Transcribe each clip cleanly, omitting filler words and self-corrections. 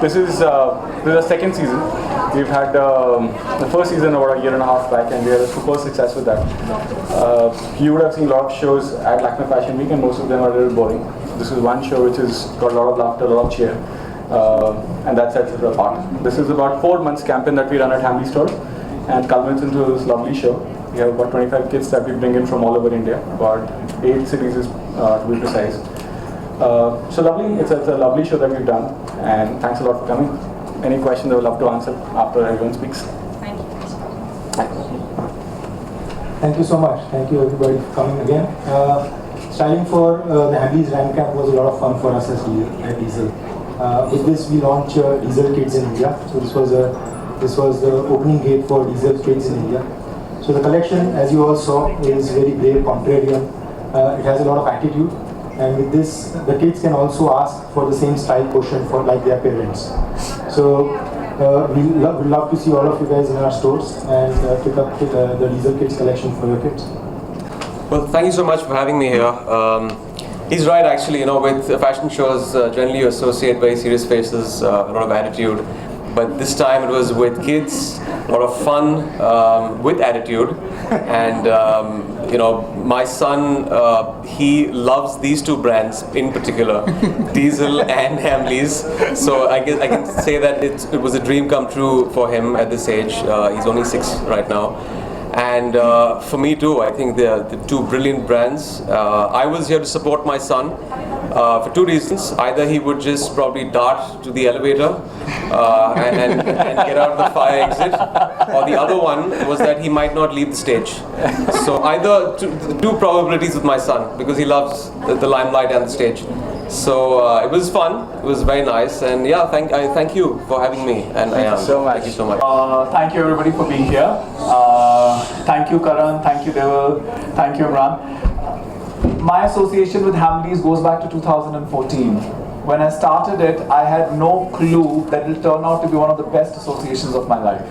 This is the second season. We've had the first season about a year and a half back, and we had a super success with that. You would have seen a lot of shows at Lakme Fashion Week, and most of them are a little boring. This is one show which has got a lot of laughter, a lot of cheer, and that sets it apart. This is about 4 months campaign that we run at Hamleys store, and culminates into this lovely show. We have about 25 kids that we bring in from all over India, about 8 cities to be precise. So lovely, it's a lovely show that we've done, and thanks a lot for coming. Any questions I would love to answer after everyone speaks. Thank you. Thank you so much. Thank you everybody for coming again. Styling for the Hamleys Ram Camp was a lot of fun for us at Diesel. With this we launched Diesel Kids in India. So this was the opening gate for Diesel Kids in India. So the collection, as you all saw, is very brave, contrarian. It has a lot of attitude. And with this, the kids can also ask for the same style quotient for like their parents. So we'd love to see all of you guys in our stores and pick up the Diesel Kids collection for your kids. Well, thank you so much for having me here. He's right, actually. You know, with fashion shows, generally you associate very serious faces, a lot of attitude. But this time it was with kids, a lot of fun, with attitude. And you know, my son, he loves these two brands in particular, Diesel and Hamleys. So I guess I can say that it was a dream come true for him at this age. He's only 6 right now. And for me too, I think they're the two brilliant brands. I was here to support my son for 2 reasons. Either he would just probably dart to the elevator and get out of the fire exit, or the other one was that he might not leave the stage. So either two probabilities with my son, because he loves the limelight and the stage. So it was fun. It was very nice, and yeah, thank you for having me. And Thank you so much. Thank you so much. Thank you everybody for being here. Thank you Karan, thank you Devil, thank you Emran. My association with Hamleys goes back to 2014. When I started it, I had no clue that it will turn out to be one of the best associations of my life.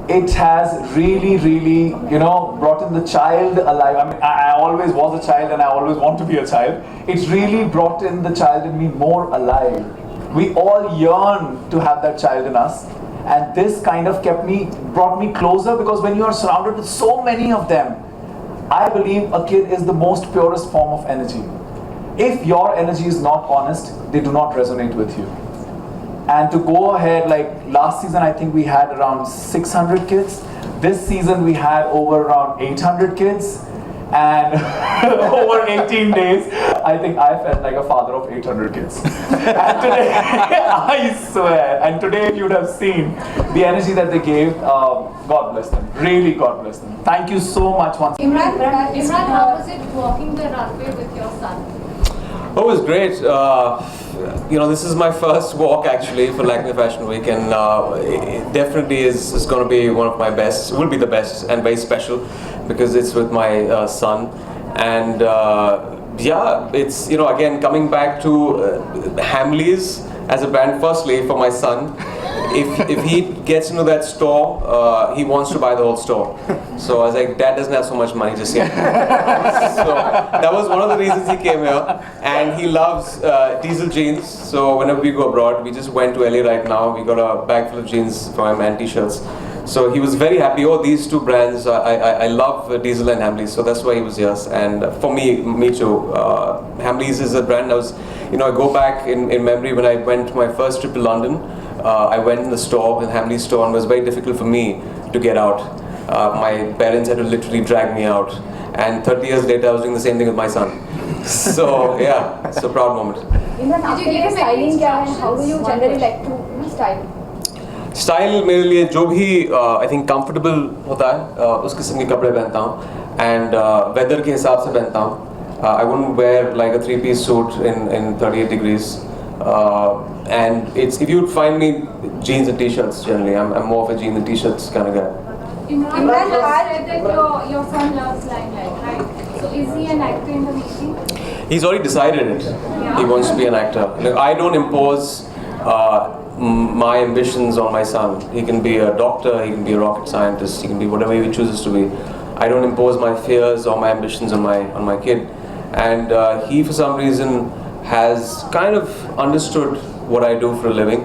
It has really, you know, brought in the child alive. I mean, I always was a child and I always want to be a child. It's really brought in the child in me more alive. We all yearn to have that child in us. And this kind of brought me closer, because when you are surrounded with so many of them, I believe a kid is the most purest form of energy. If your energy is not honest, they do not resonate with you. And to go ahead, like last season, I think we had around 600 kids. This season, we had over around 800 kids. And over 18 days, I think I felt like a father of 800 kids. And today, I swear, and today if you would have seen the energy that they gave, God bless them. Really, God bless them. Thank you so much once. Emran, how was it walking the runway with your son? Oh, it was great. You know, this is my first walk actually for Lakme Fashion Week, and it definitely is going to be one of my best. It will be the best and very special because it's with my son. And yeah, it's, you know, again coming back to Hamleys as a brand. Firstly, for my son, if he gets into that store, he wants to buy the whole store. So I was like, Dad doesn't have so much money just yet. So that was one of the reasons he came here. And he loves Diesel jeans. So whenever we go abroad, we just went to LA right now. We got a bag full of jeans for him and t-shirts. So he was very happy. Oh, these two brands, I love Diesel and Hamleys. So that's why he was here. And for me too. Hamleys is a brand I was, you know, I go back in memory when I went to my first trip to London. I went in the store, in Hamleys store, and it was very difficult for me to get out. My parents had to literally drag me out. And 30 years later, I was doing the same thing with my son. So yeah, it's a proud moment. Did you get styling? How do you generally like to style? Style मेरे लिए जो भी I think comfortable होता है उस किस्म के कपड़े पहनता हूँ, and weather के हिसाब से पहनता हूँ. I wouldn't wear like a 3-piece suit in 38 degrees. And it's, if you'd find me jeans and t-shirts generally, I'm more of a jeans and t-shirts kind of guy. Emran said that your son loves limelight, right? So is he an actor in the making? He's already decided it. He wants to be an actor. Like, I don't impose my ambitions on my son. He can be a doctor, he can be a rocket scientist, he can be whatever he chooses to be. I don't impose my fears or my ambitions on my kid. And he, for some reason, has kind of understood what I do for a living.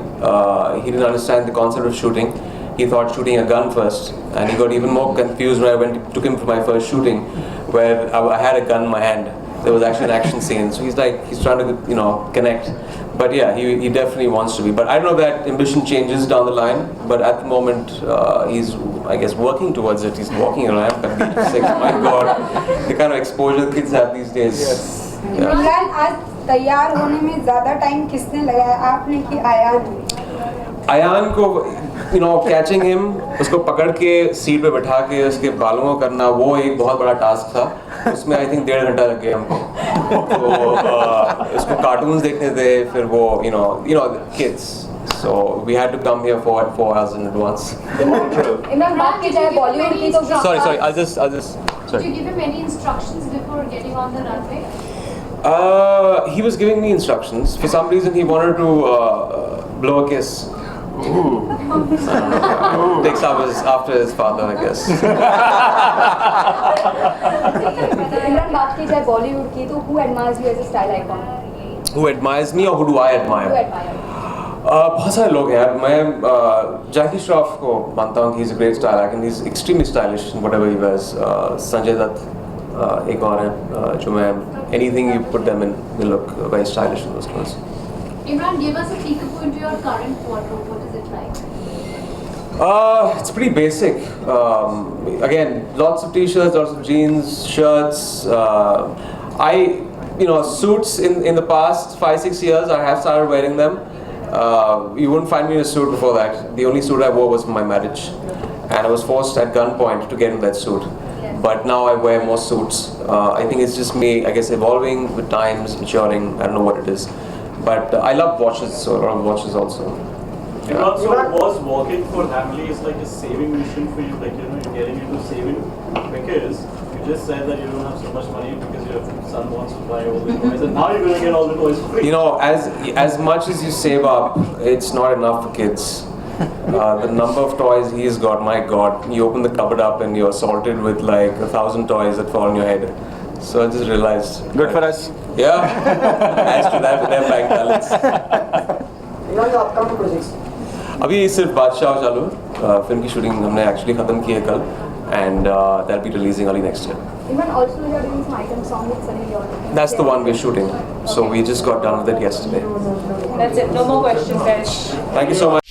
He didn't understand the concept of shooting. He thought shooting a gun first, and he got even more confused when I took him for my first shooting, where I had a gun in my hand. There was actually an action scene, so he's trying to connect. But yeah, he definitely wants to be. But I don't know if that ambition changes down the line. But at the moment, he's, I guess, working towards it. He's walking around at beach 6. My God, the kind of exposure kids have these days. Yes. Yeah. Imran, आज तैयार होने में ज़्यादा time किसने लगाया, आपने कि आयान ने? आयान को, कैचिंग हिम, उसको पकड़ के सीट पे बैठा के उसके बालों को करना, वो एक बहुत बड़ा टास्क था. उसमें आई थिंक 1.5 घंटा लग गया हमको. तो उसको कार्टून्स देखने थे, फिर वो kids. So we had to come here for 4 hours in advance. Imran, बात की जाए बॉलीवुड की तो Sorry, I'll just. Did you give him any instructions before getting on the runway? He was giving me instructions. For some reason, he wanted to blow a kiss. Takes after his father, I guess. Imran, बात की जाए बॉलीवुड की तो who admires you as a style icon? Who admires me or who do I admire? Who admire? बहुत सारे लोग हैं यार. मैं जैकी श्रॉफ को मानता हूँ कि he's a great style icon. He's extremely stylish in whatever he wears. Sanjay Dutt एक और है जो मैं anything you put them in, they look very stylish in those clothes. Imran, give us a peek into your current wardrobe. What is it like? It's pretty basic. Again, lots of t-shirts, lots of jeans, shirts. Suits in the past 5-6 years, I have started wearing them. You wouldn't find me in a suit before that. The only suit I wore was for my marriage, and I was forced at gunpoint to get in that suit. But now I wear more suits. I think it's just me, I guess, evolving with times, maturing. I don't know what it is, but I love watches, so a lot of watches also. And also, was working for Hamleys like a saving mission for you? Like, you're getting into saving because you just said that you don't have so much money because your son wants to buy all the toys, and now you're going to get all the toys free. As much as you save up, it's not enough for kids. The number of toys he's got, my God! You open the cupboard up and you're assaulted with like 1,000 toys that fall on your head. So I just realized. Good for us. Yeah. Adds to that with their bank balance. अभी सिर्फ बादशाह चालू है. Film की shooting हमने actually खत्म की है कल, and that'll be releasing early next year. Imran, also you are doing some item song with Sunny Leon. That's the one we're shooting. So we just got done with it yesterday. That's it. No more questions, guys. Thank you so much.